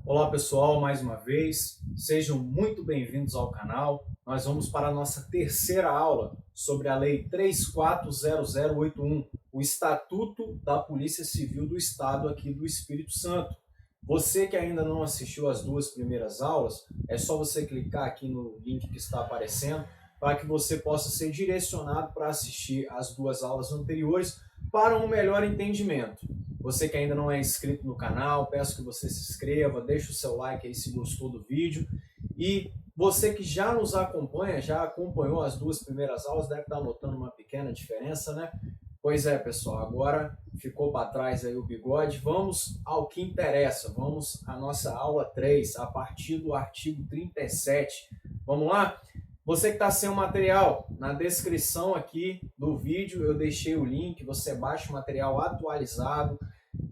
Olá pessoal, mais uma vez, sejam muito bem-vindos ao canal. Nós vamos para a nossa terceira aula sobre a Lei 340081, o Estatuto da Polícia Civil do Estado aqui do Espírito Santo. Você que ainda não assistiu às duas primeiras aulas, é só você clicar aqui no link que está aparecendo para que você possa ser direcionado para assistir às duas aulas anteriores para um melhor entendimento. Você que ainda não é inscrito no canal, peço que você se inscreva, deixe o seu like aí se gostou do vídeo. E você que já nos acompanha, já acompanhou as duas primeiras aulas, deve estar notando uma pequena diferença, né? Pois é, pessoal, agora ficou para trás aí o bigode. Vamos ao que interessa, vamos à nossa aula 3, a partir do artigo 37. Vamos lá? Você que está sem o material, na descrição aqui do vídeo eu deixei o link, você baixa o material atualizado,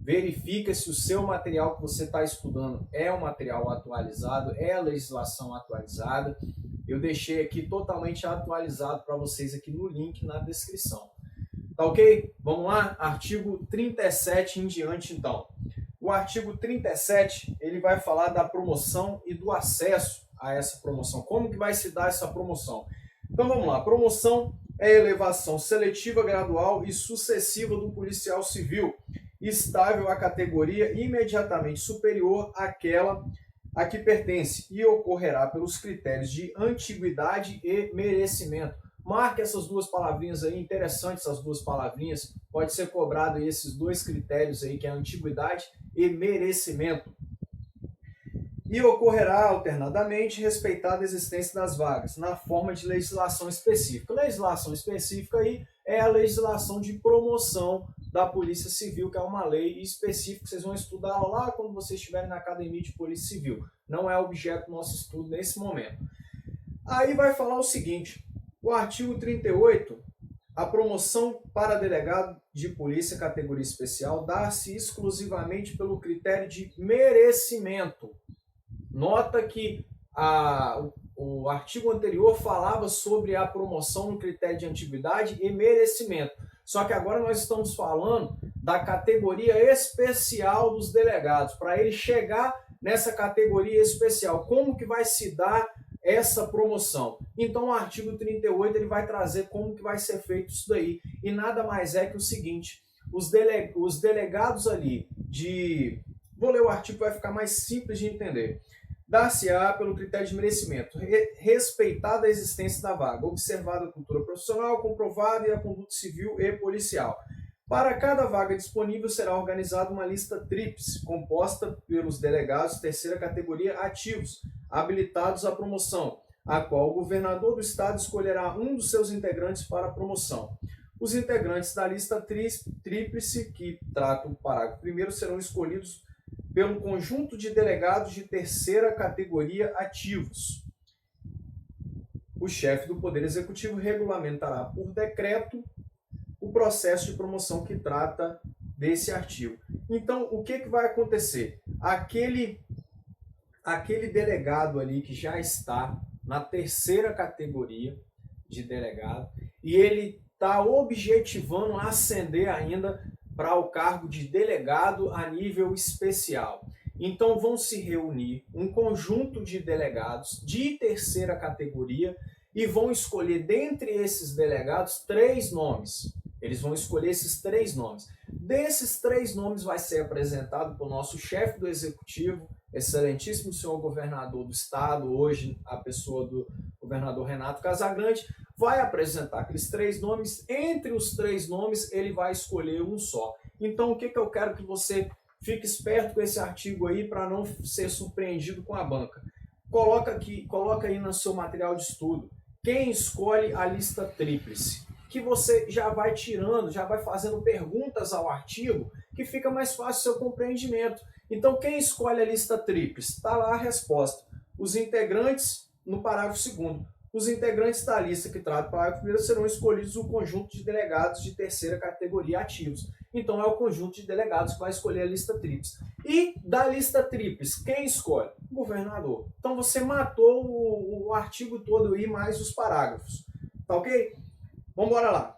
verifica se o seu material que você está estudando é um material atualizado, é a legislação atualizada. Eu deixei aqui totalmente atualizado para vocês aqui no link na descrição. Tá ok? Vamos lá? Artigo 37 em diante, então. O artigo 37, ele vai falar da promoção e do acesso a essa promoção. Como que vai se dar essa promoção? Então vamos lá. Promoção é a elevação seletiva, gradual e sucessiva do policial civil, estável à categoria imediatamente superior àquela a que pertence e ocorrerá pelos critérios de antiguidade e merecimento. Marque essas duas palavrinhas aí, interessantes essas duas palavrinhas, pode ser cobrado aí esses dois critérios aí, que é antiguidade e merecimento. E ocorrerá alternadamente, respeitada a existência das vagas, na forma de legislação específica. Legislação específica aí é a legislação de promoção da Polícia Civil, que é uma lei específica que vocês vão estudar lá quando vocês estiverem na Academia de Polícia Civil. Não é objeto do nosso estudo nesse momento. Aí vai falar o seguinte, o artigo 38, a promoção para delegado de polícia categoria especial dá-se exclusivamente pelo critério de merecimento. Nota que o artigo anterior falava sobre a promoção no critério de antiguidade e merecimento. Só que agora nós estamos falando da categoria especial dos delegados, para ele chegar nessa categoria especial. Como que vai se dar essa promoção? Então o artigo 38 ele vai trazer como que vai ser feito isso daí. E nada mais é que o seguinte, os delegados ali de... Vou ler o artigo, vai ficar mais simples de entender. Dar-se-á pelo critério de merecimento, respeitada a existência da vaga, observada a cultura profissional, comprovada e a conduta civil e policial. Para cada vaga disponível será organizada uma lista tríplice, composta pelos delegados de terceira categoria ativos, habilitados à promoção, a qual o governador do estado escolherá um dos seus integrantes para a promoção. Os integrantes da lista tríplice, que trata o parágrafo 1º, serão escolhidos pelo conjunto de delegados de terceira categoria ativos. O chefe do Poder Executivo regulamentará por decreto o processo de promoção que trata desse artigo. Então, o que vai acontecer? Aquele delegado ali que já está na terceira categoria de delegado e ele está objetivando ascender ainda para o cargo de delegado a nível especial. Então vão se reunir um conjunto de delegados de terceira categoria e vão escolher dentre esses delegados 3 nomes. Eles vão escolher esses 3 nomes. Desses 3 nomes vai ser apresentado para o nosso chefe do executivo, excelentíssimo senhor governador do estado, hoje a pessoa do governador Renato Casagrande, vai apresentar aqueles 3 nomes, entre os 3 nomes ele vai escolher um só. Então o que eu quero que você fique esperto com esse artigo aí para não ser surpreendido com a banca. Coloca aí no seu material de estudo, quem escolhe a lista tríplice, que você já vai tirando, já vai fazendo perguntas ao artigo, que fica mais fácil o seu compreendimento. Então quem escolhe a lista tríplice? Está lá a resposta. Os integrantes, no parágrafo 2º, os integrantes da lista que trata o parágrafo 1º serão escolhidos o conjunto de delegados de terceira categoria ativos. Então é o conjunto de delegados que vai escolher a lista tríplice. E da lista tríplice, quem escolhe? O governador. Então você matou o artigo todo aí, mais os parágrafos. Tá ok? Vamos embora lá.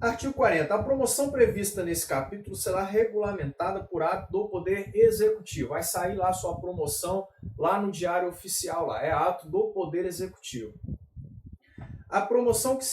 Artigo 40. A promoção prevista nesse capítulo será regulamentada por ato do Poder Executivo. Vai sair lá sua promoção lá no Diário Oficial, lá é ato do Poder Executivo. A promoção que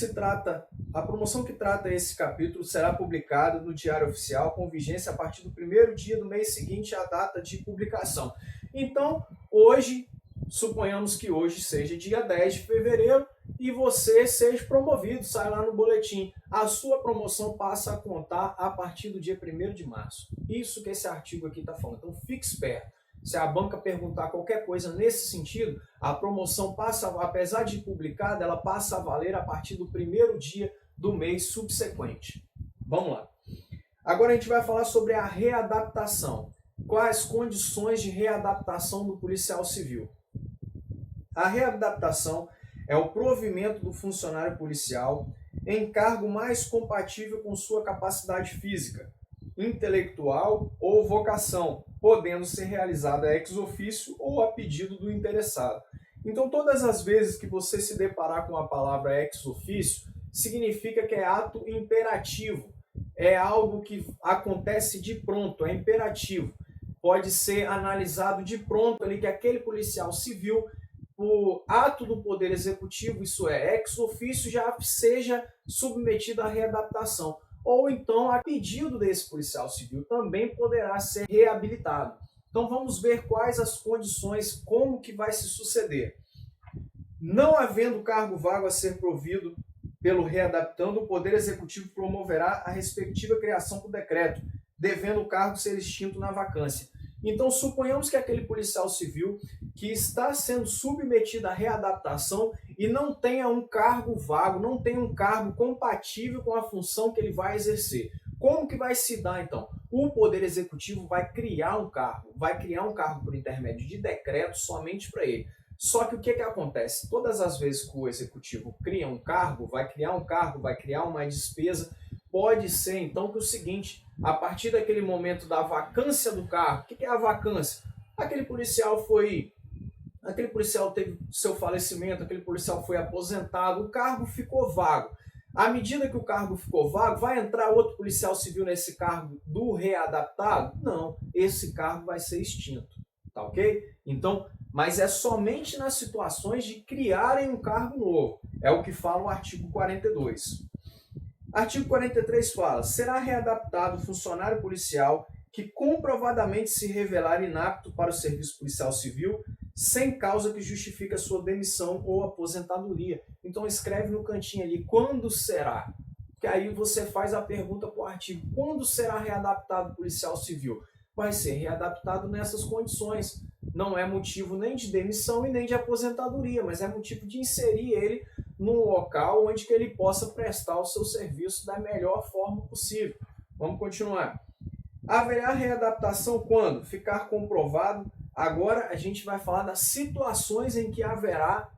trata esse capítulo será publicada no Diário Oficial com vigência a partir do primeiro dia do mês seguinte à data de publicação. Então, hoje, suponhamos que hoje seja dia 10 de fevereiro e você seja promovido, sai lá no boletim. A sua promoção passa a contar a partir do dia 1º de março. Isso que esse artigo aqui está falando. Então, fique esperto. Se a banca perguntar qualquer coisa nesse sentido, a promoção passa, apesar de publicada, ela passa a valer a partir do primeiro dia do mês subsequente. Vamos lá. Agora a gente vai falar sobre a readaptação. Quais condições de readaptação do policial civil? A readaptação é o provimento do funcionário policial em cargo mais compatível com sua capacidade física, intelectual ou vocação, podendo ser realizada ex officio ou a pedido do interessado. Então, todas as vezes que você se deparar com a palavra ex officio, significa que é ato imperativo, é algo que acontece de pronto, é imperativo. Pode ser analisado de pronto ali que aquele policial civil, por ato do Poder Executivo, isso é, ex officio, já seja submetido à readaptação. Ou então, a pedido desse policial civil, também poderá ser reabilitado. Então, vamos ver quais as condições, como que vai se suceder. Não havendo cargo vago a ser provido pelo readaptando, o Poder Executivo promoverá a respectiva criação por decreto, devendo o cargo ser extinto na vacância. Então, suponhamos que aquele policial civil que está sendo submetido à readaptação e não tenha um cargo vago, não tenha um cargo compatível com a função que ele vai exercer. Como que vai se dar, então? O Poder Executivo vai criar um cargo por intermédio de decreto somente para ele. Só que o que acontece? Todas as vezes que o Executivo cria um cargo, vai criar uma despesa, pode ser, então, que o seguinte, a partir daquele momento da vacância do cargo, o que é a vacância? Aquele policial teve seu falecimento, aquele policial foi aposentado, o cargo ficou vago. À medida que o cargo ficou vago, vai entrar outro policial civil nesse cargo do readaptado? Não, esse cargo vai ser extinto, tá ok? Então, mas é somente nas situações de criarem um cargo novo. É o que fala o artigo 42. Artigo 43 fala: será readaptado o funcionário policial que comprovadamente se revelar inapto para o serviço policial civil, sem causa que justifique a sua demissão ou aposentadoria. Então escreve no cantinho ali, quando será? Que aí você faz a pergunta para o artigo, quando será readaptado o policial civil? Vai ser readaptado nessas condições. Não é motivo nem de demissão e nem de aposentadoria, mas é motivo de inserir ele num local onde que ele possa prestar o seu serviço da melhor forma possível. Vamos continuar. Haverá readaptação quando? Ficar comprovado. Agora a gente vai falar das situações em que haverá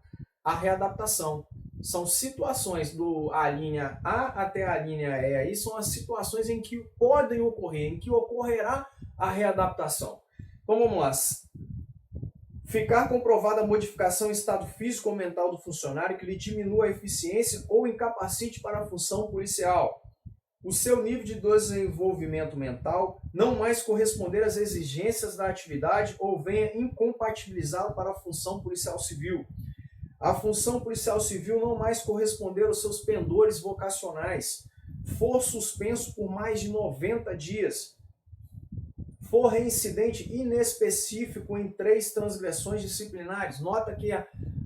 a readaptação. São situações a linha A até a linha E, aí são as situações em que podem ocorrer, em que ocorrerá a readaptação. Então vamos lá. Ficar comprovada a modificação em estado físico ou mental do funcionário que lhe diminua a eficiência ou incapacite para a função policial. O seu nível de desenvolvimento mental não mais corresponder às exigências da atividade ou venha incompatibilizá-lo para a função policial civil. A função policial civil não mais corresponder aos seus pendores vocacionais. For suspenso por mais de 90 dias. For reincidente inespecífico em 3 transgressões disciplinares. Nota que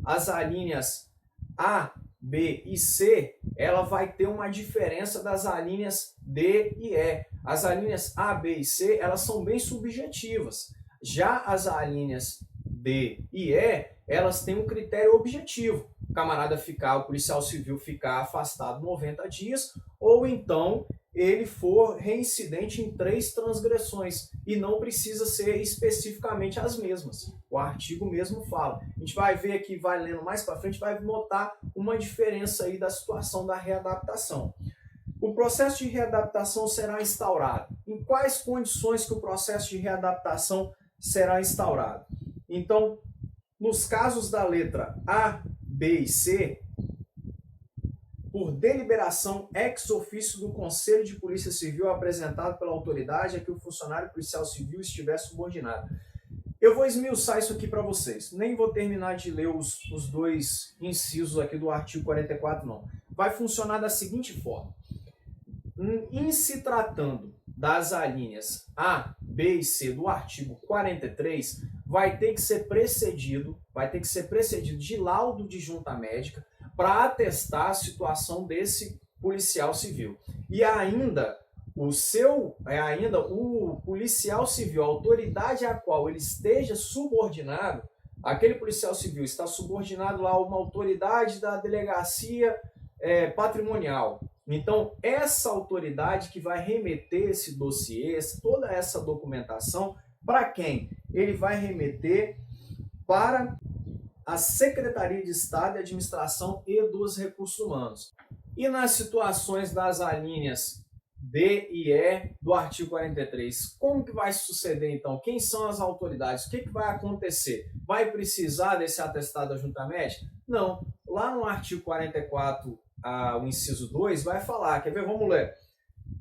as alíneas A, B e C, ela vai ter uma diferença das alíneas D e E. As alíneas A, B e C, elas são bem subjetivas. Já as alíneas D e E, elas têm um critério objetivo. O policial civil ficar afastado 90 dias, ou então ele for reincidente em 3 transgressões, e não precisa ser especificamente as mesmas. O artigo mesmo fala. A gente vai ver aqui, vai lendo mais para frente, vai notar uma diferença aí da situação da readaptação. O processo de readaptação será instaurado. Em quais condições que o processo de readaptação será instaurado? Então, nos casos da letra A, B e C, por deliberação ex officio do Conselho de Polícia Civil apresentado pela autoridade a que o funcionário policial civil estiver subordinado. Eu vou esmiuçar isso aqui para vocês. Nem vou terminar de ler os dois incisos aqui do artigo 44, não. Vai funcionar da seguinte forma. Em se tratando das alíneas A, B e C do artigo 43, vai ter que ser precedido de laudo de junta médica para atestar a situação desse policial civil. E ainda o policial civil, a autoridade a qual ele esteja subordinado, aquele policial civil está subordinado lá a uma autoridade da delegacia patrimonial. Então, essa autoridade que vai remeter esse dossiê, toda essa documentação, para quem? Ele vai remeter para a Secretaria de Estado de Administração e dos Recursos Humanos. E nas situações das alíneas D e E do artigo 43, como que vai suceder então? Quem são as autoridades? O que vai acontecer? Vai precisar desse atestado da junta médica? Não. Lá no artigo 44, o inciso 2, vai falar, quer ver? Vamos ler.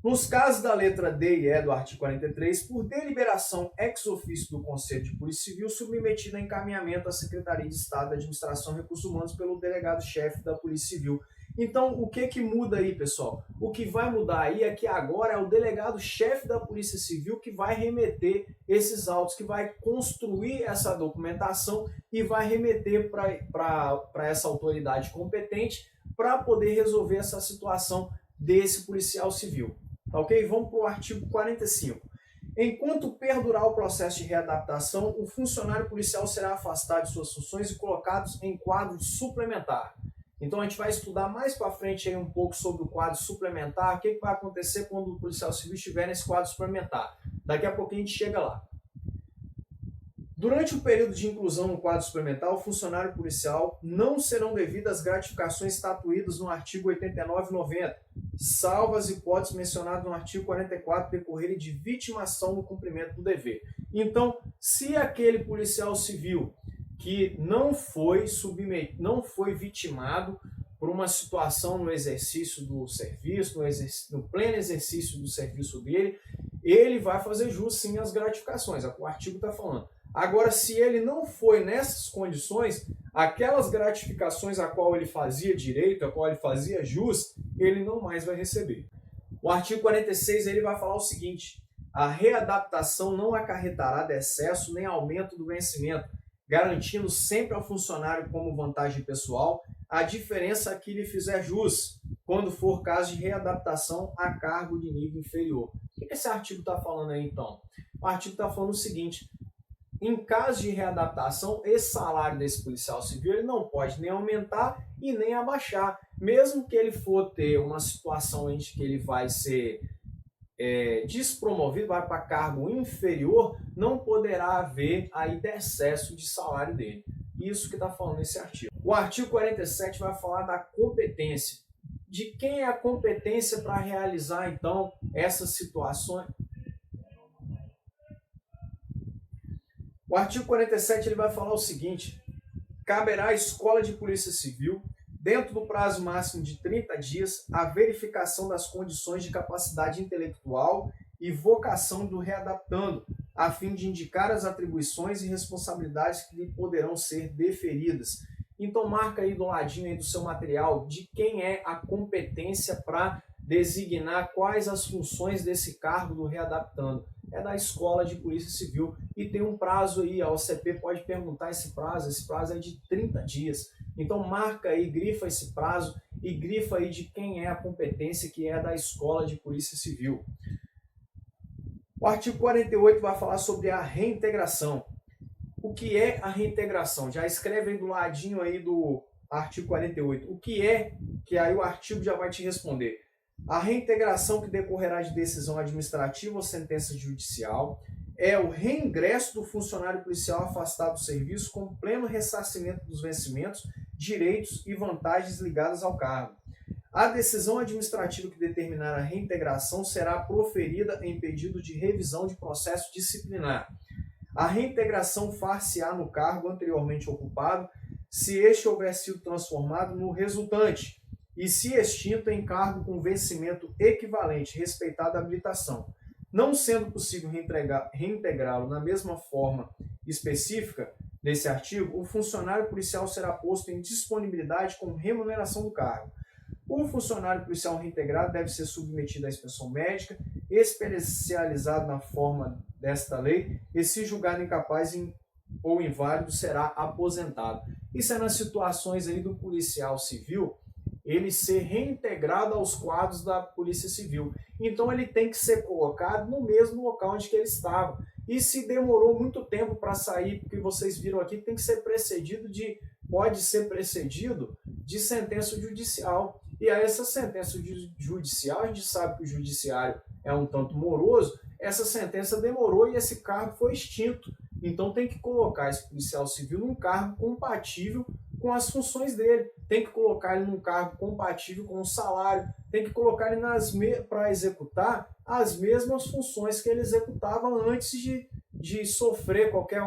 Nos casos da letra D e E do artigo 43, por deliberação ex officio do Conselho de Polícia Civil, submetida a encaminhamento à Secretaria de Estado da Administração e Recursos Humanos pelo delegado-chefe da Polícia Civil. Então, o que muda aí, pessoal? O que vai mudar aí é que agora é o delegado-chefe da Polícia Civil que vai remeter esses autos, que vai construir essa documentação e vai remeter para essa autoridade competente para poder resolver essa situação desse policial civil. Tá ok? Vamos para o artigo 45. Enquanto perdurar o processo de readaptação, o funcionário policial será afastado de suas funções e colocado em quadro suplementar. Então a gente vai estudar mais para frente aí um pouco sobre o quadro suplementar, o que vai acontecer quando o policial civil estiver nesse quadro suplementar. Daqui a pouquinho a gente chega lá. Durante o período de inclusão no quadro suplementar, o funcionário policial não serão devidas gratificações estatuídas no artigo 89 e 90, salvo as hipóteses mencionadas no artigo 44 decorrerem de vitimação no cumprimento do dever. Então, se aquele policial civil que não foi vitimado por uma situação no exercício do serviço, no pleno exercício do serviço dele, ele vai fazer jus sim às gratificações, é o que o artigo está falando. Agora, se ele não foi nessas condições, aquelas gratificações a qual ele fazia direito, a qual ele fazia jus, ele não mais vai receber. O artigo 46 ele vai falar o seguinte: a readaptação não acarretará decesso nem aumento do vencimento, garantindo sempre ao funcionário como vantagem pessoal a diferença que lhe fizer jus, quando for caso de readaptação a cargo de nível inferior. O que esse artigo está falando aí, então? O artigo está falando o seguinte: em caso de readaptação, esse salário desse policial civil ele não pode nem aumentar e nem abaixar. Mesmo que ele for ter uma situação em que ele vai ser despromovido, vai para cargo inferior, não poderá haver aí decesso de salário dele. Isso que está falando nesse artigo. O artigo 47 vai falar da competência. De quem é a competência para realizar, então, essas situações? O artigo 47 ele vai falar o seguinte: caberá à Escola de Polícia Civil, dentro do prazo máximo de 30 dias, a verificação das condições de capacidade intelectual e vocação do readaptando, a fim de indicar as atribuições e responsabilidades que lhe poderão ser deferidas. Então marca aí do ladinho aí do seu material de quem é a competência para designar quais as funções desse cargo do readaptando. É da Escola de Polícia Civil e tem um prazo aí, a OCP pode perguntar esse prazo é de 30 dias. Então marca aí, grifa esse prazo e grifa aí de quem é a competência que é da Escola de Polícia Civil. O artigo 48 vai falar sobre a reintegração. O que é a reintegração? Já escreve aí do ladinho aí do artigo 48. O que é, que aí o artigo já vai te responder. A reintegração que decorrerá de decisão administrativa ou sentença judicial é o reingresso do funcionário policial afastado do serviço com pleno ressarcimento dos vencimentos, direitos e vantagens ligadas ao cargo. A decisão administrativa que determinar a reintegração será proferida em pedido de revisão de processo disciplinar. A reintegração far-se-á no cargo anteriormente ocupado, se este houver sido transformado no resultante, e, se extinto, em cargo com vencimento equivalente, respeitada a habilitação. Não sendo possível reintegrá-lo na mesma forma específica desse artigo, o funcionário policial será posto em disponibilidade com remuneração do cargo. O funcionário policial reintegrado deve ser submetido à inspeção médica, especializado na forma desta lei, e, se julgado incapaz ou inválido, será aposentado. Isso é nas situações aí do policial civil, ele ser reintegrado aos quadros da Polícia Civil. Então ele tem que ser colocado no mesmo local onde que ele estava. E se demorou muito tempo para sair, porque vocês viram aqui, tem que ser pode ser precedido de sentença judicial. E aí essa sentença judicial, a gente sabe que o judiciário é um tanto moroso, essa sentença demorou e esse cargo foi extinto. Então tem que colocar esse policial civil num cargo compatível com as funções dele, tem que colocar ele num cargo compatível com o salário, tem que colocar ele para executar as mesmas funções que ele executava antes de sofrer qualquer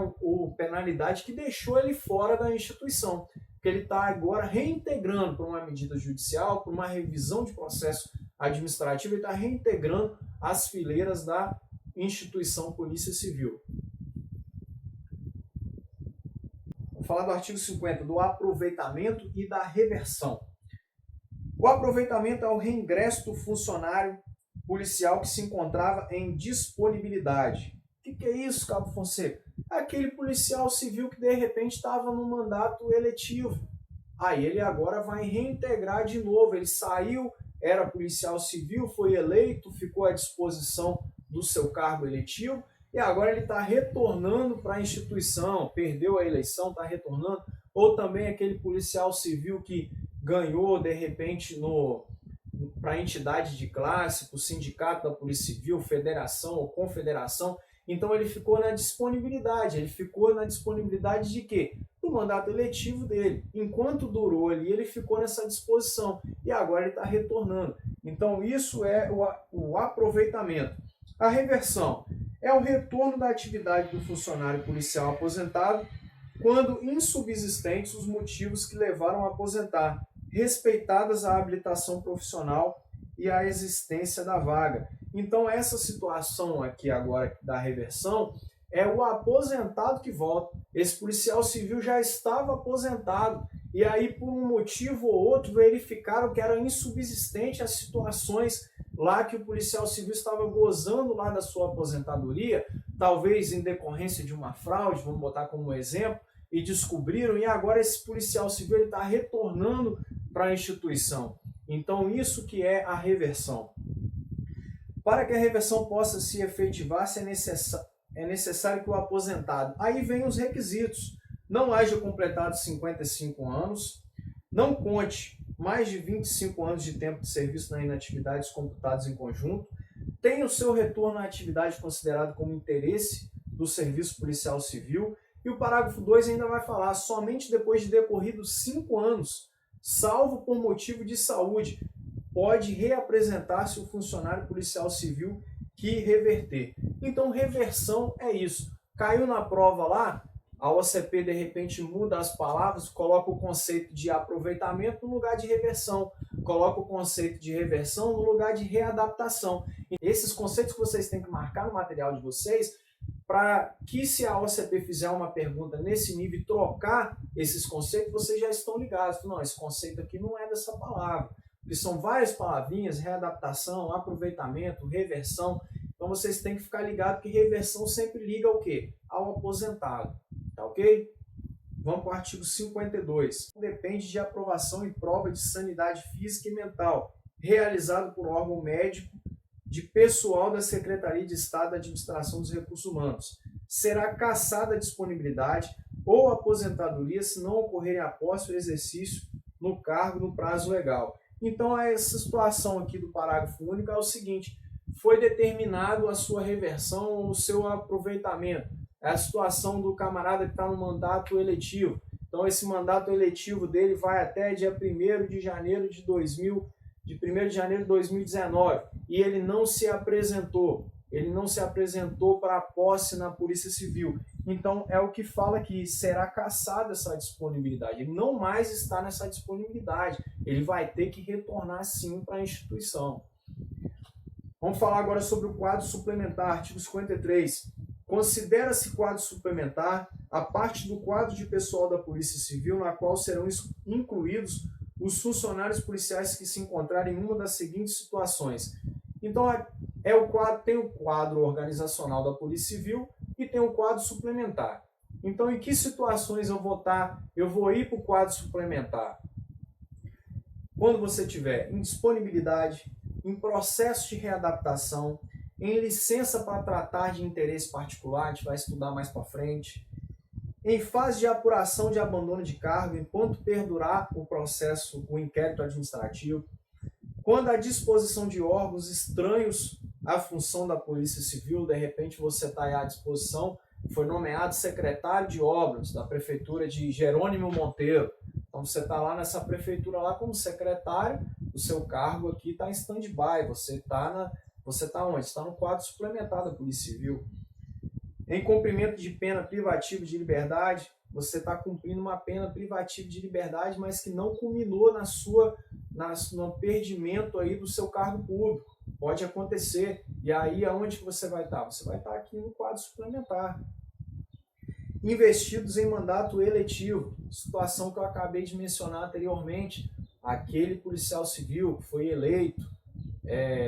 penalidade que deixou ele fora da instituição. Porque ele está agora reintegrando por uma medida judicial, por uma revisão de processo administrativo, ele está reintegrando as fileiras da instituição Polícia Civil. Vamos falar do artigo 50, do aproveitamento e da reversão. O aproveitamento é o reingresso do funcionário policial que se encontrava em disponibilidade. O que é isso, Cabo Fonseca? É aquele policial civil que de repente estava no mandato eletivo. Aí ele agora vai reintegrar de novo. Ele saiu, era policial civil, foi eleito, ficou à disposição do seu cargo eletivo, e agora ele está retornando para a instituição, perdeu a eleição, está retornando, ou também aquele policial civil que ganhou, de repente, para a entidade de classe, para o sindicato da Polícia Civil, federação ou confederação, então ele ficou na disponibilidade. Ele ficou na disponibilidade de quê? Do mandato eletivo dele. Enquanto durou ali, ele ficou nessa disposição, e agora ele está retornando. Então isso é o aproveitamento. A reversão é o retorno da atividade do funcionário policial aposentado quando insubsistentes os motivos que levaram a aposentar, respeitadas a habilitação profissional e a existência da vaga. Então essa situação aqui agora da reversão é o aposentado que volta. Esse policial civil já estava aposentado e aí por um motivo ou outro verificaram que era insubsistente as situações lá que o policial civil estava gozando lá da sua aposentadoria, talvez em decorrência de uma fraude, vamos botar como exemplo, e descobriram, e agora esse policial civil está retornando para a instituição. Então isso que é a reversão. Para que a reversão possa se efetivar, é necessário que o aposentado, aí vem os requisitos, não haja completado 55 anos, não conte mais de 25 anos de tempo de serviço nas inatividades computados em conjunto, tenha o seu retorno à atividade considerado como interesse do serviço policial civil, e o parágrafo 2 ainda vai falar somente depois de decorridos 5 anos, salvo por motivo de saúde, pode reapresentar-se o funcionário policial civil que reverter. Então, reversão é isso. Caiu na prova lá, a OCP de repente muda as palavras, coloca o conceito de aproveitamento no lugar de reversão, coloca o conceito de reversão no lugar de readaptação. E esses conceitos que vocês têm que marcar no material de vocês, para que, se a OCP fizer uma pergunta nesse nível e trocar esses conceitos, vocês já estão ligados. Não, esse conceito aqui não é dessa palavra. Porque são várias palavrinhas: readaptação, aproveitamento, reversão. Então vocês têm que ficar ligados que reversão sempre liga ao quê? Ao aposentado. Tá ok? Vamos para o artigo 52. Depende de aprovação e prova de sanidade física e mental, realizado por órgão médico de pessoal da Secretaria de Estado da Administração dos Recursos Humanos. Será cassada a disponibilidade ou aposentadoria se não ocorrerem a posse ou exercício no cargo no prazo legal. Então, essa situação aqui do parágrafo único é o seguinte: foi determinado a sua reversão ou o seu aproveitamento. É a situação do camarada que está no mandato eletivo. Então, esse mandato eletivo dele vai até dia 1º de janeiro de 2019, e ele não se apresentou para a posse na Polícia Civil. Então, é o que fala que será cassada essa disponibilidade. Ele não mais está nessa disponibilidade. Ele vai ter que retornar, sim, para a instituição. Vamos falar agora sobre o quadro suplementar, artigo 53. Considera-se quadro suplementar a parte do quadro de pessoal da Polícia Civil na qual serão incluídos os funcionários policiais que se encontrarem em uma das seguintes situações. Então, tem o quadro organizacional da Polícia Civil e tem o quadro suplementar. Então, em que situações eu vou ir para o quadro suplementar? Quando você tiver indisponibilidade, em processo de readaptação, em licença para tratar de interesse particular, a gente vai estudar mais para frente, em fase de apuração de abandono de cargo, enquanto perdurar o processo, o inquérito administrativo, quando a disposição de órgãos estranhos à função da Polícia Civil, de repente você está à disposição, foi nomeado secretário de obras da Prefeitura de Jerônimo Monteiro. Então você está lá nessa prefeitura lá como secretário, o seu cargo aqui está em stand-by, você está onde? Está no quadro suplementar da Polícia Civil. Em cumprimento de pena privativa de liberdade, você está cumprindo uma pena privativa de liberdade, mas que não culminou no perdimento aí do seu cargo público. Pode acontecer. E aí, aonde que você vai estar? Você vai estar aqui no quadro suplementar. Investidos em mandato eletivo, situação que eu acabei de mencionar anteriormente, aquele policial civil que foi eleito.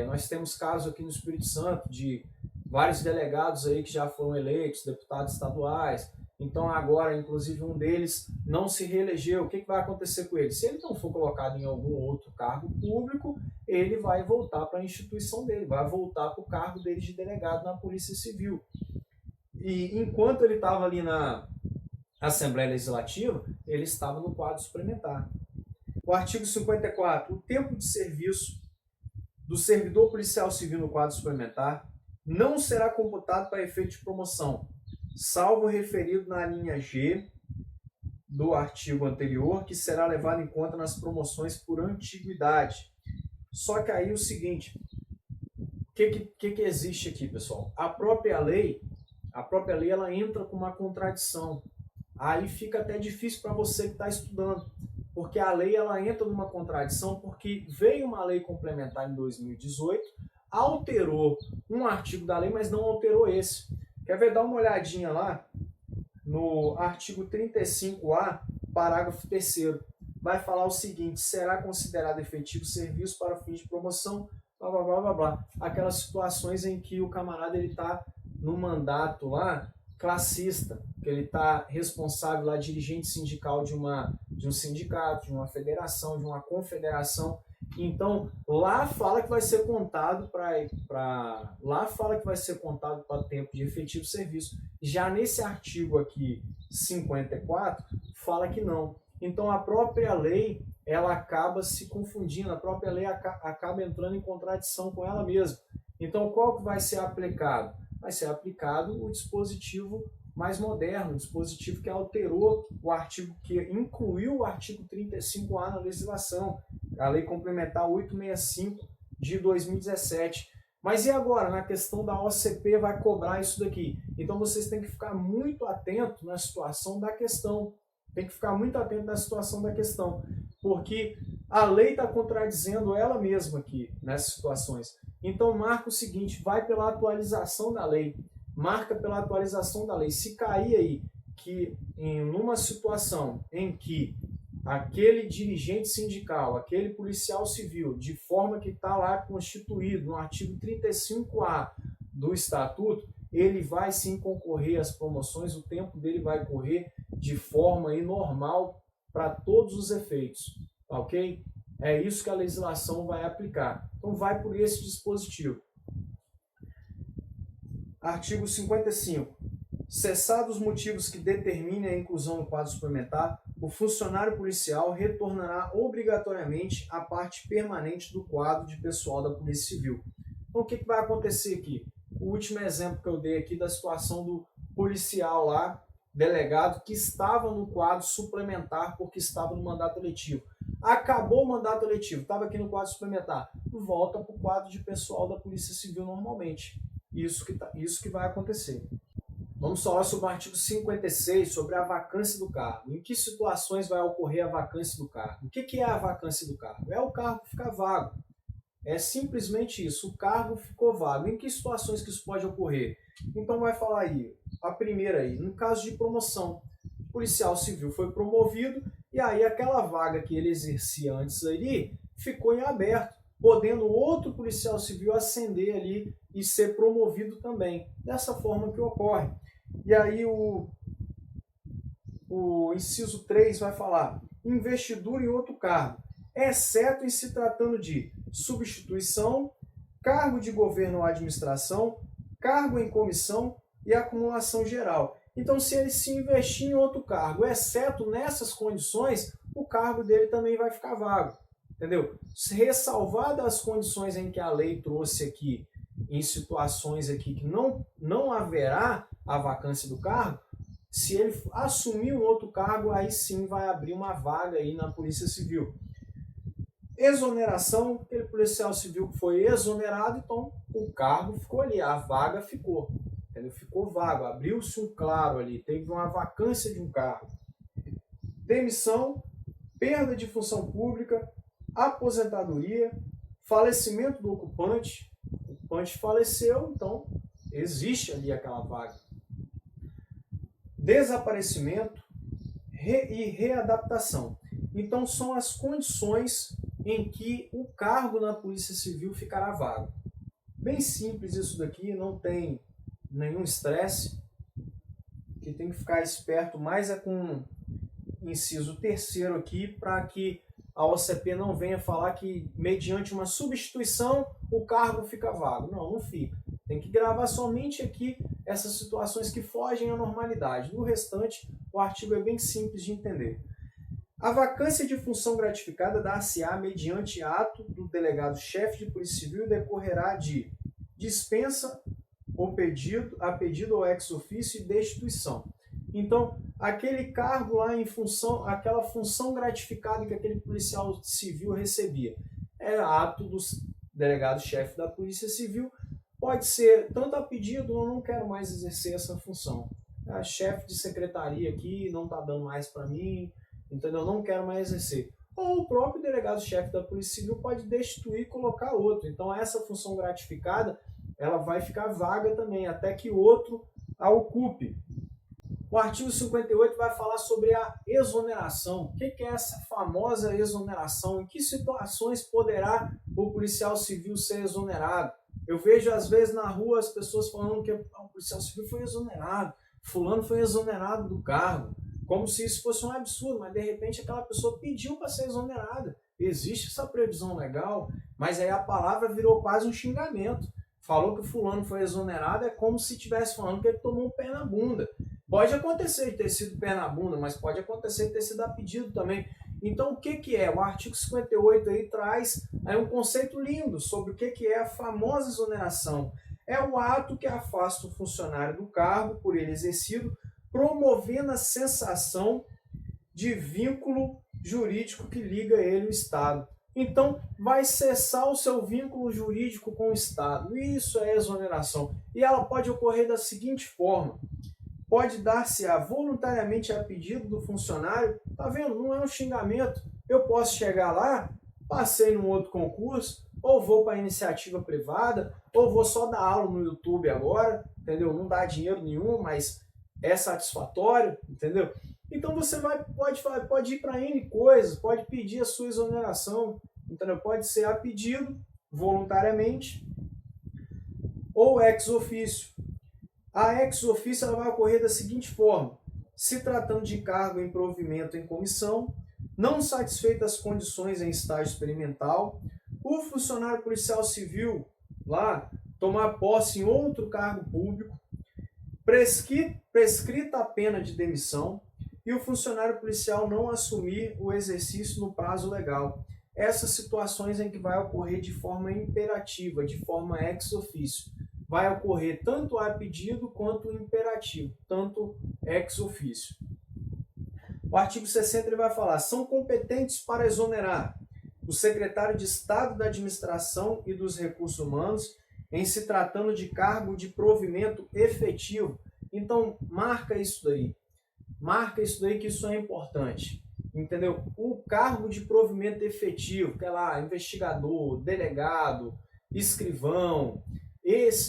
Nós temos casos aqui no Espírito Santo de vários delegados aí que já foram eleitos, deputados estaduais. Então agora, inclusive, um deles não se reelegeu. O que vai acontecer com ele? Se ele não for colocado em algum outro cargo público, ele vai voltar para a instituição dele, vai voltar para o cargo dele de delegado na Polícia Civil. E enquanto ele estava ali na Assembleia Legislativa, ele estava no quadro suplementar. O artigo 54. O tempo de serviço do servidor policial civil no quadro suplementar não será computado para efeito de promoção, salvo referido na linha G do artigo anterior, que será levado em conta nas promoções por antiguidade. Só que aí é o seguinte, o que existe aqui, pessoal? A própria lei ela entra com uma contradição. Aí fica até difícil para você que está estudando, porque a lei ela entra numa contradição, porque veio uma lei complementar em 2018, alterou um artigo da lei, mas não alterou esse. Quer ver? Dá uma olhadinha lá no artigo 35A, parágrafo 3º. Vai falar o seguinte: será considerado efetivo serviço para fins de promoção, blá, blá, blá, blá, blá. Aquelas situações em que o camarada está no mandato lá classista, que ele está responsável lá, dirigente sindical de um sindicato, de uma federação, de uma confederação. Então, lá fala que vai ser contado para tempo de efetivo serviço. Já nesse artigo aqui, 54, fala que não. Então, a própria lei, ela acaba se confundindo, a própria lei acaba entrando em contradição com ela mesma. Então, qual que vai ser aplicado? Vai ser aplicado o dispositivo mais moderno, o dispositivo que alterou o artigo, que incluiu o artigo 35A na legislação, a Lei Complementar 865 de 2017. Mas e agora, na questão da OCP vai cobrar isso daqui? Então vocês têm que ficar muito atentos na situação da questão. Tem que ficar muito atento na situação da questão, porque a lei está contradizendo ela mesma aqui, nessas situações. Então marca o seguinte, vai pela atualização da lei. Marca pela atualização da lei. Se cair aí que numa situação em que aquele dirigente sindical, aquele policial civil, de forma que está lá constituído no artigo 35A do Estatuto, ele vai sim concorrer às promoções, o tempo dele vai correr de forma normal para todos os efeitos, ok? É isso que a legislação vai aplicar. Então vai por esse dispositivo. Artigo 55. Cessados os motivos que determinem a inclusão no quadro suplementar, o funcionário policial retornará obrigatoriamente à parte permanente do quadro de pessoal da Polícia Civil. Então o que vai acontecer aqui? O último exemplo que eu dei aqui da situação do policial lá, delegado, que estava no quadro suplementar porque estava no mandato eletivo. Acabou o mandato eletivo, estava aqui no quadro suplementar, volta para o quadro de pessoal da Polícia Civil normalmente. Isso que vai acontecer. Vamos falar sobre o artigo 56, sobre a vacância do cargo. Em que situações vai ocorrer a vacância do cargo? O que é a vacância do cargo? É o cargo ficar vago. É simplesmente isso, o cargo ficou vago. Em que situações que isso pode ocorrer? Então vai falar aí, a primeira aí, no caso de promoção. O policial civil foi promovido e aí aquela vaga que ele exercia antes ali ficou em aberto, podendo outro policial civil ascender ali e ser promovido também. Dessa forma que ocorre. E aí o inciso 3 vai falar investidura em outro cargo, exceto em se tratando de substituição, cargo de governo ou administração, cargo em comissão e acumulação geral. Então, se ele se investir em outro cargo, exceto nessas condições, o cargo dele também vai ficar vago. Entendeu? Ressalvadas as condições em que a lei trouxe aqui, em situações aqui que não haverá a vacância do cargo, se ele assumir um outro cargo, aí sim vai abrir uma vaga aí na Polícia Civil. Exoneração, aquele policial civil que foi exonerado, então o cargo ficou ali, a vaga ficou. Entendeu? Ficou vago, abriu-se um claro ali, teve uma vacância de um cargo. Demissão, perda de função pública, aposentadoria, falecimento do ocupante, o ocupante faleceu, então existe ali aquela vaga. Desaparecimento e readaptação. Então são as condições em que o cargo na Polícia Civil ficará vago. Bem simples isso daqui, não tem nenhum estresse. O que tem que ficar esperto mais é com o inciso 3º aqui, para que a OCP não venha falar que mediante uma substituição o cargo fica vago. Não, não fica. Tem que gravar somente aqui essas situações que fogem à normalidade. No restante, o artigo é bem simples de entender. A vacância de função gratificada dar-se-á mediante ato do delegado-chefe de Polícia Civil e decorrerá de dispensa a pedido ou ex officio e destituição. Então, aquele cargo lá em função, aquela função gratificada que aquele policial civil recebia, é ato do delegado-chefe da Polícia Civil, pode ser tanto a pedido ou não quero mais exercer essa função. A chefe de secretaria aqui não está dando mais para mim, entendeu? Não quero mais exercer. Ou o próprio delegado-chefe da Polícia Civil pode destituir e colocar outro. Então essa função gratificada ela vai ficar vaga também, até que outro a ocupe. O artigo 58 vai falar sobre a exoneração. O que é essa famosa exoneração? Em que situações poderá o policial civil ser exonerado? Eu vejo às vezes na rua as pessoas falando que o policial civil foi exonerado, fulano foi exonerado do cargo, como se isso fosse um absurdo, mas de repente aquela pessoa pediu para ser exonerada. Existe essa previsão legal, mas aí a palavra virou quase um xingamento. Falou que o fulano foi exonerado, é como se estivesse falando que ele tomou um pé na bunda. Pode acontecer de ter sido pé na bunda, mas pode acontecer de ter sido a pedido também. Então, o que é? O artigo 58 aí traz aí um conceito lindo sobre o que é a famosa exoneração. É o ato que afasta o funcionário do cargo por ele exercido, promovendo a sensação de vínculo jurídico que liga ele ao Estado. Então, vai cessar o seu vínculo jurídico com o Estado. Isso é exoneração. E ela pode ocorrer da seguinte forma. Pode dar-se-á voluntariamente a pedido do funcionário. Tá vendo? Não é um xingamento. Eu posso chegar lá, passei num outro concurso, ou vou para a iniciativa privada, ou vou só dar aula no YouTube agora, entendeu? Não dá dinheiro nenhum, mas é satisfatório, entendeu? Então você pode ir para N coisas, pode pedir a sua exoneração, entendeu? Pode ser a pedido, voluntariamente, ou ex officio. A ex officio ela vai ocorrer da seguinte forma: se tratando de cargo em provimento em comissão, não satisfeitas as condições em estágio experimental, o funcionário policial civil lá tomar posse em outro cargo público, prescrita a pena de demissão, e o funcionário policial não assumir o exercício no prazo legal. Essas situações em que vai ocorrer de forma imperativa, de forma ex officio. Vai ocorrer tanto a pedido quanto imperativo, tanto ex officio. O artigo 60 ele vai falar: são competentes para exonerar o secretário de Estado da Administração e dos Recursos Humanos em se tratando de cargo de provimento efetivo. Então, marca isso daí. Marca isso daí que isso é importante. Entendeu? O cargo de provimento efetivo, que é lá, investigador, delegado, escrivão,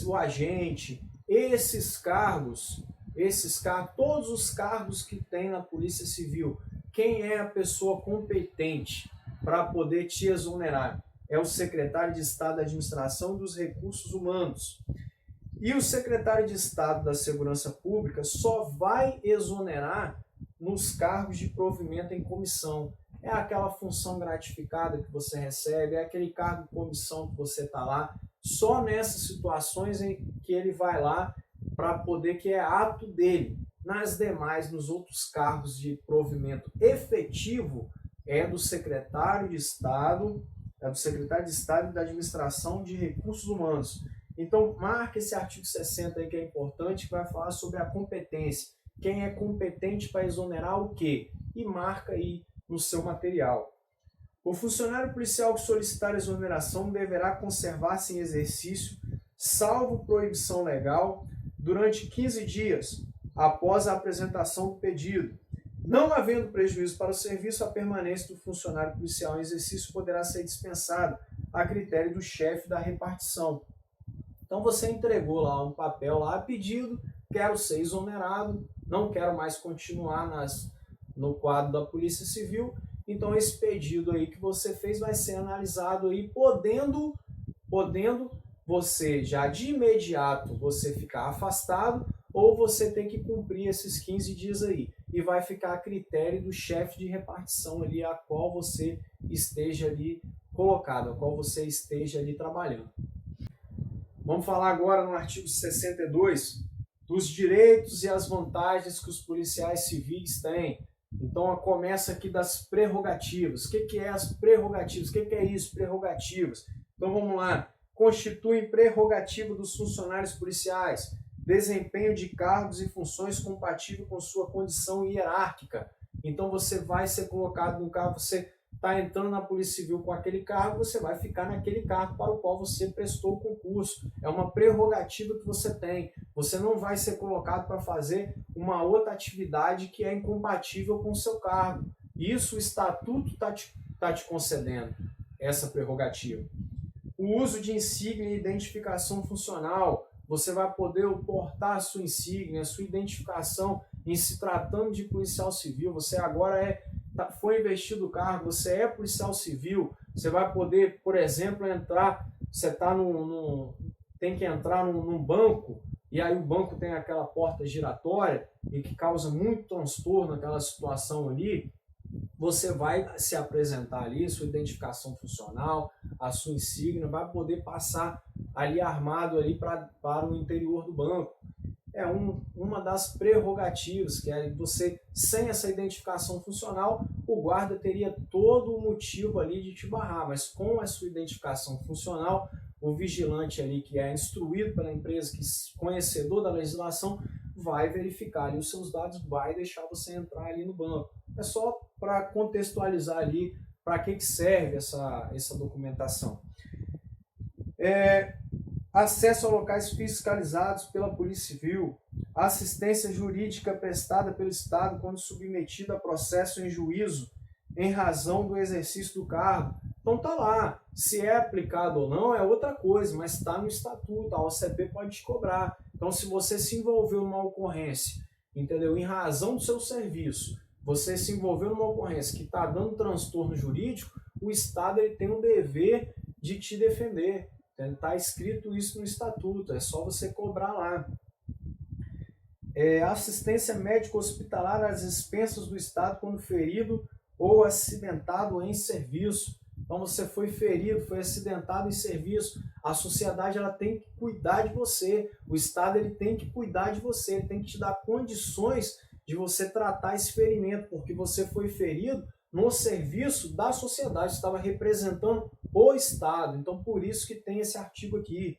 o agente, esses cargos, todos os cargos que tem na Polícia Civil, quem é a pessoa competente para poder te exonerar? É o secretário de Estado da Administração dos Recursos Humanos. E o secretário de Estado da Segurança Pública só vai exonerar nos cargos de provimento em comissão. É aquela função gratificada que você recebe, é aquele cargo de comissão que você está lá. Só nessas situações em que ele vai lá para poder, que é ato dele. Nas demais, nos outros cargos de provimento efetivo, é do secretário de Estado, da Administração de Recursos Humanos. Então, marca esse artigo 60 aí que é importante, que vai falar sobre a competência. Quem é competente para exonerar o quê? E marca aí no seu material. O funcionário policial que solicitar exoneração deverá conservar-se em exercício, salvo proibição legal, durante 15 dias após a apresentação do pedido. Não havendo prejuízo para o serviço, a permanência do funcionário policial em exercício poderá ser dispensada a critério do chefe da repartição. Então você entregou lá um papel lá, pedido, quero ser exonerado, não quero mais continuar no quadro da Polícia Civil. Então esse pedido aí que você fez vai ser analisado aí, podendo você já de imediato você ficar afastado, ou você tem que cumprir esses 15 dias aí. E vai ficar a critério do chefe de repartição ali, a qual você esteja ali colocado, a qual você esteja ali trabalhando. Vamos falar agora no artigo 62 dos direitos e as vantagens que os policiais civis têm. Então, começa aqui das prerrogativas. O que é as prerrogativas? O que é isso, prerrogativas? Então, vamos lá. Constituem prerrogativa dos funcionários policiais desempenho de cargos e funções compatível com sua condição hierárquica. Então, você vai ser colocado no cargo, você está entrando na Polícia Civil com aquele cargo, você vai ficar naquele cargo para o qual você prestou o concurso. É uma prerrogativa que você tem. Você não vai ser colocado para fazer uma outra atividade que é incompatível com o seu cargo. Isso o Estatuto está te concedendo, essa prerrogativa. O uso de insígnia e identificação funcional. Você vai poder portar a sua insígnia, a sua identificação em se tratando de policial civil. Você agora foi investido o cargo, você é policial civil. Você vai poder, por exemplo, entrar, você tem que entrar num banco, e aí o banco tem aquela porta giratória e que causa muito transtorno naquela situação ali. Você vai se apresentar ali, sua identificação funcional, a sua insígnia, vai poder passar ali armado ali para o interior do banco. É uma das prerrogativas, que é você, sem essa identificação funcional, o guarda teria todo o motivo ali de te barrar, mas com a sua identificação funcional, o vigilante ali que é instruído pela empresa, que é conhecedor da legislação, vai verificar ali os seus dados, vai deixar você entrar ali no banco. É só para contextualizar ali para que serve essa documentação. Acesso a locais fiscalizados pela Polícia Civil, assistência jurídica prestada pelo Estado quando submetido a processo em juízo em razão do exercício do cargo. Então tá lá, se é aplicado ou não é outra coisa, mas está no Estatuto, a OCP pode te cobrar. Então se você se envolveu numa ocorrência, entendeu? Em razão do seu serviço, você se envolveu numa ocorrência que está dando transtorno jurídico, o Estado ele tem um dever de te defender. Está escrito isso no Estatuto, é só você cobrar lá. Assistência médico-hospitalar às expensas do Estado quando ferido ou acidentado em serviço. Então você foi ferido, foi acidentado em serviço, a sociedade ela tem que cuidar de você, o Estado ele tem que cuidar de você, ele tem que te dar condições de você tratar esse ferimento, porque você foi ferido no serviço da sociedade, estava representando o Estado. Então, por isso que tem esse artigo aqui.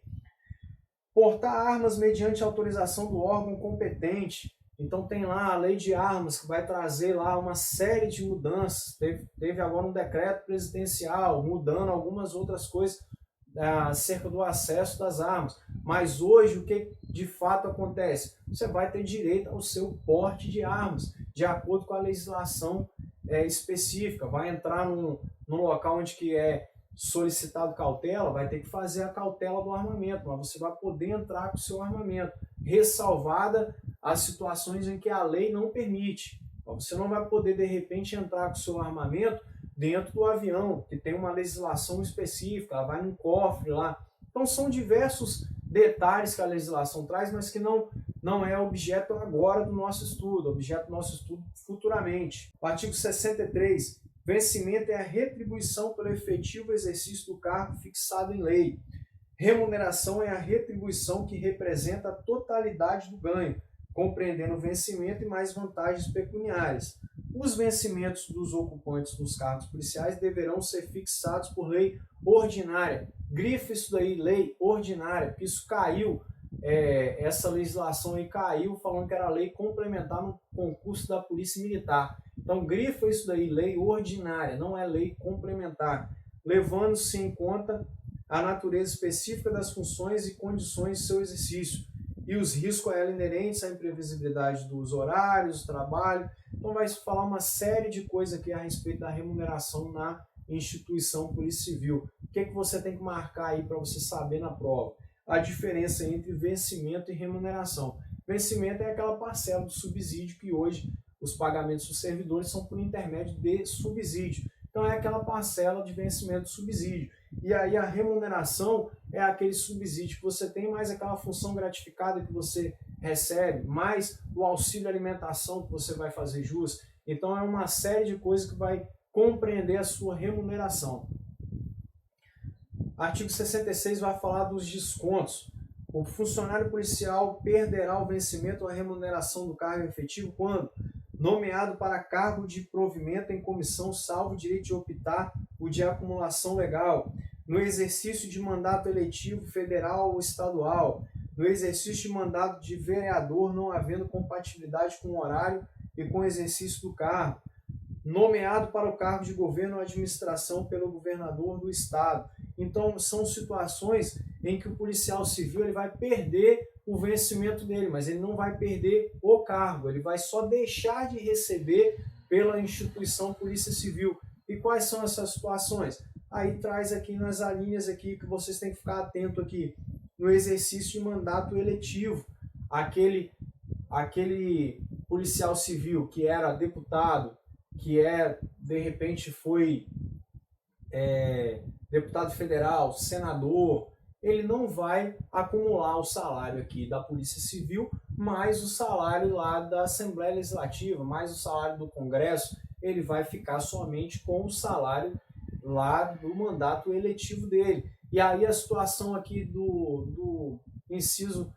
Portar armas mediante autorização do órgão competente. Então, tem lá a lei de armas, que vai trazer lá uma série de mudanças. Teve agora um decreto presidencial, mudando algumas outras coisas acerca do acesso das armas. Mas hoje o que de fato acontece? Você vai ter direito ao seu porte de armas, de acordo com a legislação específica. Vai entrar num local onde que é solicitado cautela, vai ter que fazer a cautela do armamento, mas você vai poder entrar com o seu armamento, ressalvada as situações em que a lei não permite. Você não vai poder, de repente, entrar com o seu armamento dentro do avião, que tem uma legislação específica, ela vai num cofre lá. Então são diversos detalhes que a legislação traz, mas que não é objeto agora do nosso estudo, objeto do nosso estudo futuramente. O artigo 63, vencimento é a retribuição pelo efetivo exercício do cargo fixado em lei. Remuneração é a retribuição que representa a totalidade do ganho, compreendendo vencimento e mais vantagens pecuniárias. Os vencimentos dos ocupantes dos cargos policiais deverão ser fixados por lei ordinária. Grifa isso daí, lei ordinária, porque isso caiu, essa legislação aí caiu falando que era lei complementar no concurso da Polícia Militar. Então grifa isso daí, lei ordinária, não é lei complementar, levando-se em conta a natureza específica das funções e condições de seu exercício e os riscos a ela inerentes, a imprevisibilidade dos horários, do trabalho. Então vai falar uma série de coisas aqui a respeito da remuneração na instituição Polícia Civil. O que você tem que marcar aí para você saber na prova? A diferença entre vencimento e remuneração. Vencimento é aquela parcela do subsídio que hoje os pagamentos dos servidores são por intermédio de subsídio. Então é aquela parcela de vencimento do subsídio. E aí a remuneração é aquele subsídio que você tem, mais aquela função gratificada que você recebe, mais o auxílio alimentação que você vai fazer jus. Então é uma série de coisas que vai compreender a sua remuneração. Artigo 66 vai falar dos descontos. O funcionário policial perderá o vencimento ou a remuneração do cargo efetivo quando nomeado para cargo de provimento em comissão, salvo o direito de optar o de acumulação legal, no exercício de mandato eletivo federal ou estadual, no exercício de mandato de vereador, não havendo compatibilidade com o horário e com o exercício do cargo, nomeado para o cargo de governo ou administração pelo governador do estado. Então, são situações em que o policial civil ele vai perder o vencimento dele, mas ele não vai perder o cargo, ele vai só deixar de receber pela instituição Polícia Civil. E quais são essas situações? Aí traz aqui nas alíneas aqui que vocês têm que ficar atento aqui. No exercício de mandato eletivo, aquele policial civil que era deputado, que de repente foi deputado federal, senador, ele não vai acumular o salário aqui da Polícia Civil, mais o salário lá da Assembleia Legislativa, mais o salário do Congresso, ele vai ficar somente com o salário lá do mandato eletivo dele. E aí a situação aqui do inciso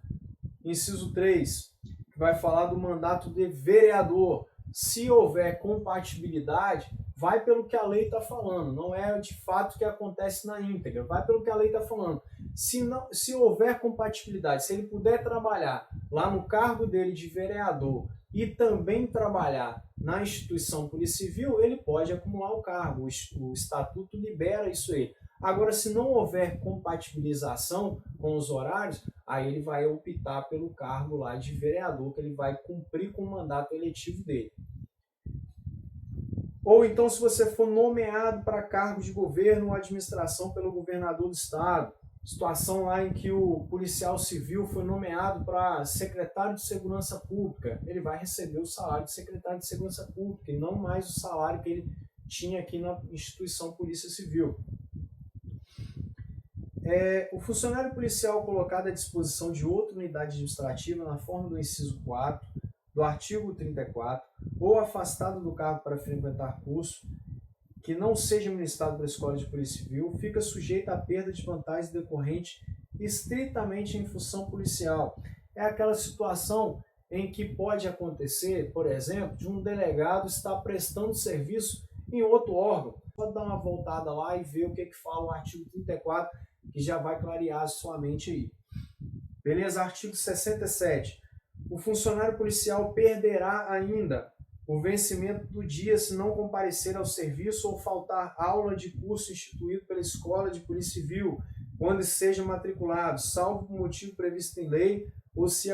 3, que vai falar do mandato de vereador. Se houver compatibilidade, vai pelo que a lei está falando, não é de fato o que acontece na íntegra, vai pelo que a lei está falando. Se houver compatibilidade, se ele puder trabalhar lá no cargo dele de vereador e também trabalhar na instituição Polícia Civil, ele pode acumular o cargo, o estatuto libera isso aí. Agora, se não houver compatibilização com os horários, aí ele vai optar pelo cargo lá de vereador, que ele vai cumprir com o mandato eletivo dele. Ou então, se você for nomeado para cargo de governo ou administração pelo governador do estado, situação lá em que o policial civil foi nomeado para secretário de segurança pública, ele vai receber o salário de secretário de segurança pública e não mais o salário que ele tinha aqui na instituição Polícia Civil. O funcionário policial colocado à disposição de outra unidade administrativa na forma do inciso 4 do artigo 34 ou afastado do cargo para frequentar curso que não seja ministrado pela Escola de Polícia Civil, fica sujeito à perda de vantagens decorrente estritamente em função policial. É aquela situação em que pode acontecer, por exemplo, de um delegado estar prestando serviço em outro órgão. Pode dar uma voltada lá e ver o que fala o artigo 34, que já vai clarear a sua mente aí. Beleza? Artigo 67. O funcionário policial perderá ainda o vencimento do dia se não comparecer ao serviço ou faltar aula de curso instituído pela Escola de Polícia Civil, onde seja matriculado, salvo por motivo previsto em lei ou se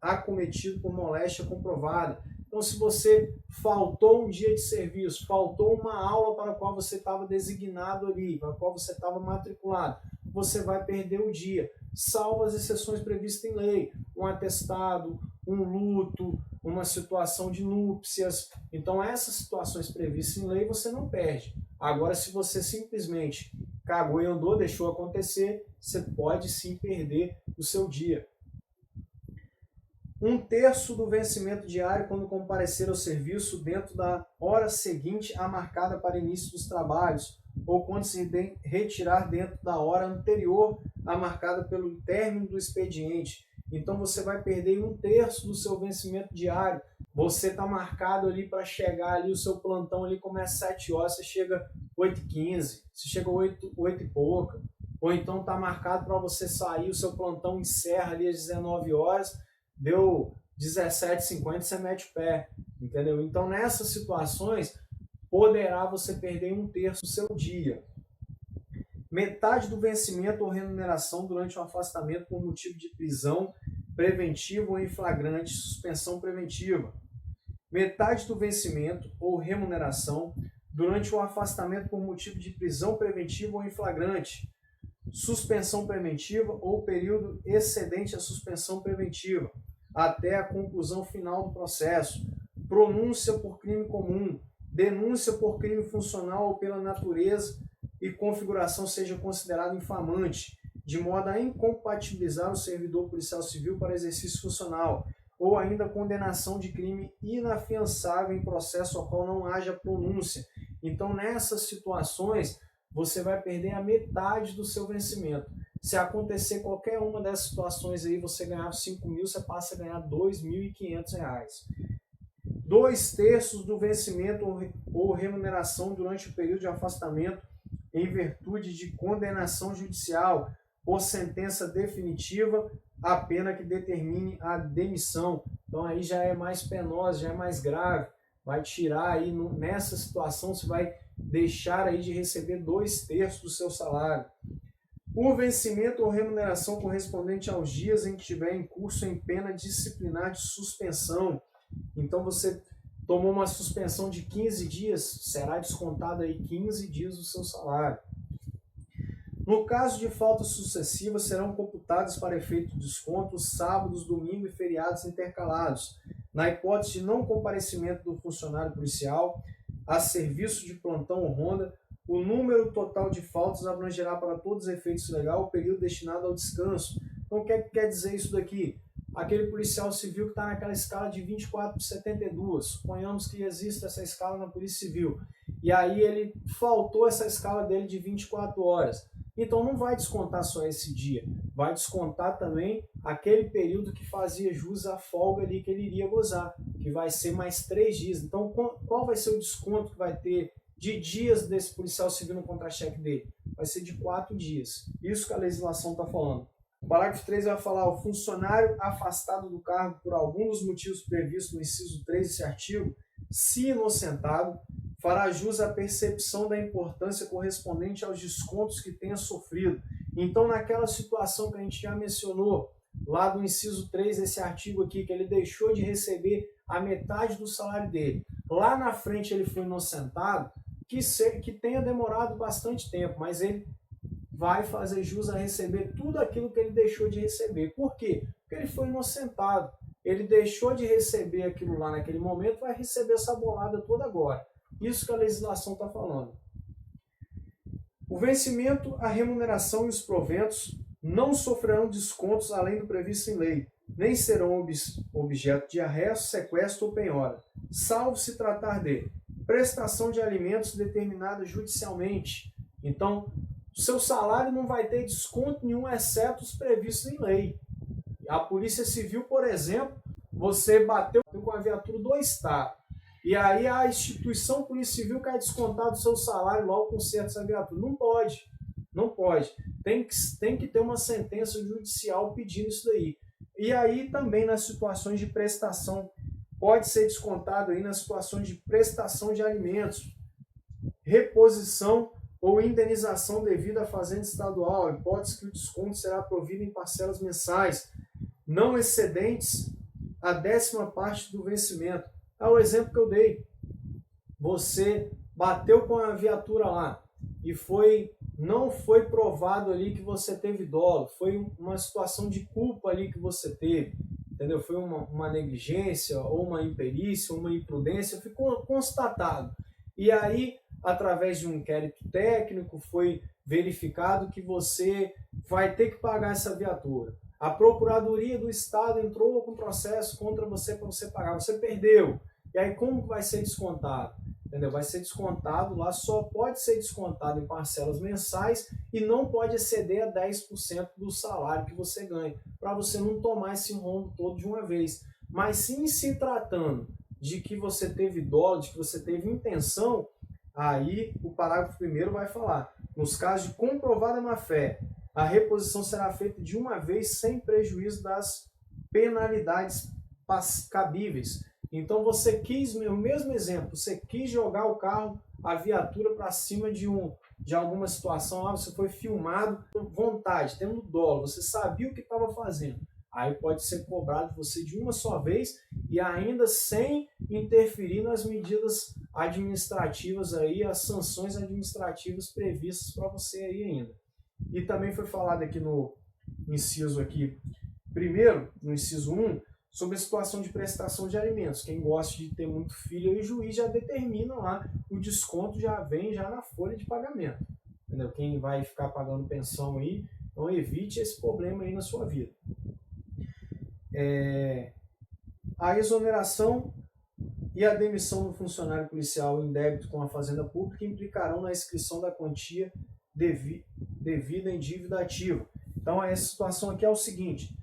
acometido por moléstia comprovada. Então, se você faltou um dia de serviço, faltou uma aula para a qual você estava designado ali, para a qual você estava matriculado, você vai perder o dia, salvo as exceções previstas em lei, um atestado, um luto, uma situação de núpcias. Então, essas situações previstas em lei você não perde. Agora, se você simplesmente cagou e andou, deixou acontecer, você pode sim perder o seu dia. 1/3 do vencimento diário quando comparecer ao serviço dentro da hora seguinte à marcada para início dos trabalhos, ou quando se retirar dentro da hora anterior à marcada pelo término do expediente. Então você vai perder 1/3 do seu vencimento diário. Você está marcado ali para chegar ali, o seu plantão ali começa às 7 horas, você chega 8h15, você chega 8 e pouca. Ou então está marcado para você sair, o seu plantão encerra ali às 19 horas, deu 17h50, você mete o pé, entendeu? Então nessas situações, poderá você perder 1/3 do seu dia. Metade do vencimento ou remuneração durante o afastamento por motivo de prisão preventiva ou em flagrante, suspensão preventiva. Metade do vencimento ou remuneração durante o afastamento por motivo de prisão preventiva ou em flagrante, suspensão preventiva ou período excedente à suspensão preventiva, até a conclusão final do processo, pronúncia por crime comum, denúncia por crime funcional ou pela natureza e configuração seja considerado infamante, de modo a incompatibilizar o servidor policial civil para exercício funcional, ou ainda condenação de crime inafiançável em processo ao qual não haja pronúncia. Então, nessas situações, você vai perder a metade do seu vencimento. Se acontecer qualquer uma dessas situações aí, você ganhar 5.000, você passa a ganhar R$ 2.500. 2/3 do vencimento ou remuneração durante o período de afastamento em virtude de condenação judicial por sentença definitiva, a pena que determine a demissão. Então aí já é mais penosa, já é mais grave. Vai tirar aí, nessa situação, você vai deixar aí de receber 2/3 do seu salário. O vencimento ou remuneração correspondente aos dias em que estiver em curso em pena disciplinar de suspensão. Então você tomou uma suspensão de 15 dias, será descontado aí 15 dias do seu salário. No caso de faltas sucessivas, serão computados para efeito de desconto sábados, domingos e feriados intercalados. Na hipótese de não comparecimento do funcionário policial a serviço de plantão ou ronda, o número total de faltas abrangerá para todos os efeitos legais o período destinado ao descanso. Então, o que quer dizer isso daqui? Aquele policial civil que está naquela escala de 24/72, suponhamos que exista essa escala na Polícia Civil, e aí ele faltou essa escala dele de 24 horas. Então não vai descontar só esse dia, vai descontar também aquele período que fazia jus à folga ali que ele iria gozar, que vai ser mais 3 dias. Então qual vai ser o desconto que vai ter de dias desse policial civil no contra-cheque dele? Vai ser de 4 dias. Isso que a legislação está falando. O parágrafo 3 vai falar: o funcionário afastado do cargo por algum dos motivos previstos no inciso 3 desse artigo, se inocentado, fará jus à percepção da importância correspondente aos descontos que tenha sofrido. Então, naquela situação que a gente já mencionou, lá do inciso 3 desse artigo aqui, que ele deixou de receber a metade do salário dele, lá na frente ele foi inocentado, que tenha demorado bastante tempo, mas ele vai fazer jus a receber tudo aquilo que ele deixou de receber. Por quê? Porque ele foi inocentado. Ele deixou de receber aquilo lá naquele momento, vai receber essa bolada toda agora. Isso que a legislação está falando. O vencimento, a remuneração e os proventos não sofrerão descontos além do previsto em lei, nem serão objeto de arresto, sequestro ou penhora, salvo se tratar de prestação de alimentos determinada judicialmente. Então, o seu salário não vai ter desconto nenhum, exceto os previstos em lei. A Polícia Civil, por exemplo, você bateu com a viatura do Estado, e aí a instituição Polícia Civil quer descontar do seu salário logo com certo essa viatura. Não pode, não pode. Tem que ter uma sentença judicial pedindo isso daí. E aí também nas situações de prestação, pode ser descontado aí nas situações de prestação de alimentos, reposição ou indenização devida à fazenda estadual, hipótese que o desconto será provido em parcelas mensais, não excedentes a 10ª parte do vencimento. É o exemplo que eu dei. Você bateu com a viatura lá e não foi provado ali que você teve dolo, foi uma situação de culpa ali que você teve, entendeu? Foi uma negligência, ou uma imperícia, ou uma imprudência, ficou constatado. E aí, através de um inquérito técnico, foi verificado que você vai ter que pagar essa viatura. A Procuradoria do Estado entrou com processo contra você para você pagar, você perdeu. E aí como vai ser descontado? Entendeu? Vai ser descontado lá, só pode ser descontado em parcelas mensais e não pode exceder a 10% do salário que você ganha, para você não tomar esse rombo todo de uma vez. Mas sim, se tratando de que você teve dolo, de que você teve intenção, aí o parágrafo 1º vai falar: nos casos de comprovada má-fé, a reposição será feita de uma vez sem prejuízo das penalidades cabíveis. Então você quis, o mesmo exemplo, você quis jogar o carro, a viatura para cima de alguma situação, lá você foi filmado com vontade, tendo dolo, você sabia o que estava fazendo. Aí pode ser cobrado de você de uma só vez e ainda sem interferir nas medidas administrativas aí, as sanções administrativas previstas para você aí ainda. E também foi falado aqui no inciso aqui, primeiro, no inciso 1, sobre a situação de prestação de alimentos. Quem gosta de ter muito filho, aí o juiz já determina lá, o desconto já vem já na folha de pagamento. Entendeu? Quem vai ficar pagando pensão aí, então evite esse problema aí na sua vida. A exoneração e a demissão do funcionário policial em débito com a Fazenda Pública implicarão na inscrição da quantia devida em dívida ativa. Então, essa situação aqui é o seguinte: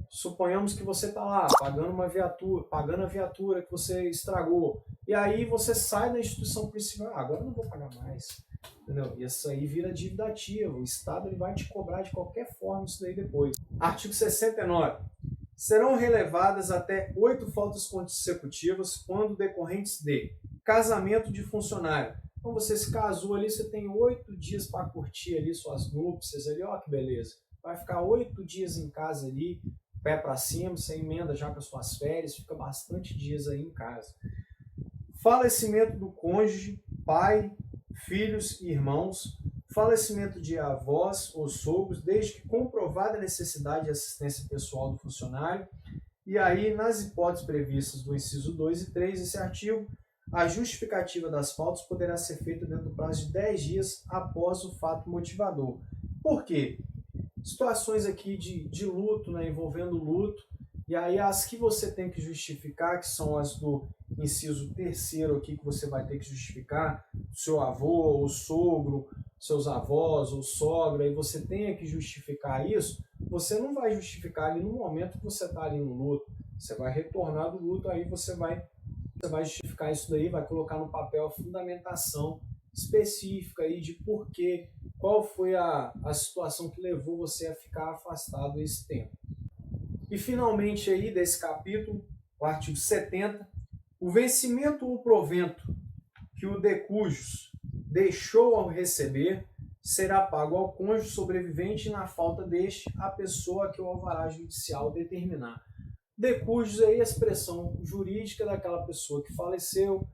suponhamos que você está lá pagando a viatura que você estragou, e aí você sai da instituição policial, agora eu não vou pagar mais, entendeu? E isso aí vira dívida ativa, o Estado ele vai te cobrar de qualquer forma isso daí depois. Artigo 69. Serão relevadas até 8 faltas consecutivas quando decorrentes de casamento de funcionário. Então você se casou ali, você tem 8 dias para curtir ali suas núpcias ali, ó que beleza. Vai ficar 8 dias em casa ali, pé para cima, você emenda já com as suas férias, fica bastante dias aí em casa. Falecimento do cônjuge, pai, filhos e irmãos, falecimento de avós ou sogros, desde que comprovada a necessidade de assistência pessoal do funcionário. E aí, nas hipóteses previstas do inciso 2 e 3 desse artigo, a justificativa das faltas poderá ser feita dentro do prazo de 10 dias após o fato motivador. Por quê? Situações aqui de luto, né, envolvendo luto, e aí as que você tem que justificar, que são as do inciso 3º aqui, que você vai ter que justificar, seu avô ou sogro, seus avós ou sogra, e você tenha que justificar isso, você não vai justificar ali no momento que você está ali no luto, você vai retornar do luto, aí você vai justificar isso daí, vai colocar no papel a fundamentação específica aí de porquê, qual foi a situação que levou você a ficar afastado esse tempo. E finalmente aí desse capítulo, o artigo 70, o vencimento ou provento que o de cujos deixou ao receber será pago ao cônjuge sobrevivente na falta deste a pessoa que o alvará judicial determinar. De cujos é a expressão jurídica daquela pessoa que faleceu,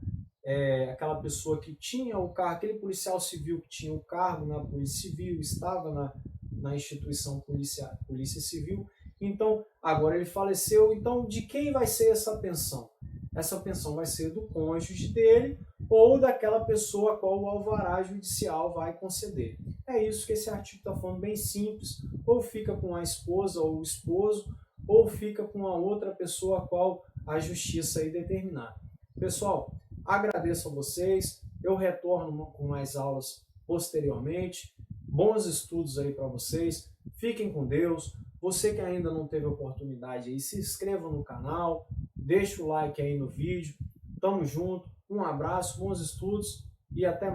aquela pessoa que tinha o cargo, aquele policial civil que tinha o cargo na Polícia Civil, estava na instituição Polícia Civil, então agora ele faleceu, então de quem vai ser essa pensão? Essa pensão vai ser do cônjuge dele ou daquela pessoa a qual o alvará judicial vai conceder. É isso que esse artigo está falando, bem simples, ou fica com a esposa ou o esposo, ou fica com a outra pessoa a qual a justiça aí determinar. Pessoal, agradeço a vocês, eu retorno com mais aulas posteriormente, bons estudos aí para vocês, fiquem com Deus, você que ainda não teve oportunidade aí, se inscreva no canal, deixa o like aí no vídeo, tamo junto, um abraço, bons estudos e até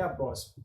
a próxima.